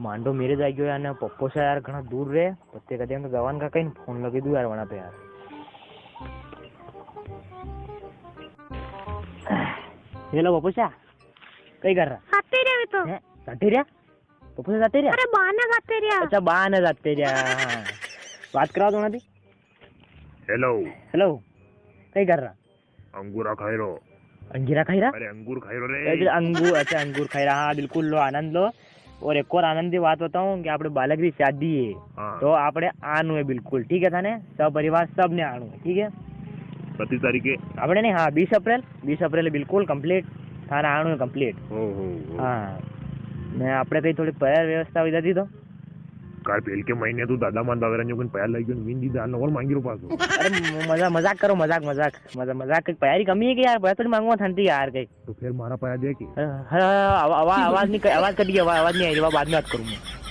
માંડो मेरे जाए गयो यार ने पप्पो से यार घना दूर रे पत्ते कदे तो गवान का कहीं फोन लगी दू यार वना पे यार हेलो पप्पो सा कई कर रहा आते रे तो जाते रे पप्पो से जाते रे अरे बाना जाते रे अच्छा बाने जाते रे बात कराओ तो ना दी हेलो हेलो कई कर रहा अंगूरा खाई रो अंजीरा खाई रहा अरे अंगूर खाई रो रे अंगूर अच्छा अंगूर खाई रहा हाँ बिल्कुल लो आनंद लो और एक और आनंद की बात बताऊं कि આપણે બાલકની શાદી है તો આપણે આનું है बिल्कुल ठीक है थाने सब परिवार सब ने आનું है ठीक है कती तारीखे આપણે नहीं हाँ 20 अप्रैल बिल्कुल कंप्लीट थाने आનું है कंप्लीट हाँ ने આપણે કઈ થોડી પૈયા વ્યવસ્થા વિધા દી તો કાલ પેલ કે મહિને તું દાદા માં દાદરા ને પૈયા લઈ ગયો વિન દી દાલ और मांगी रो पासो अरे मजाक करो मजाक पैयारी कमी है कि यार पैसा थोड़ी मांगवा थानती यार कई तो फिर मारा पाया दे की आवाज कटी आवाज नहीं आई बाद में बात करूँ मैं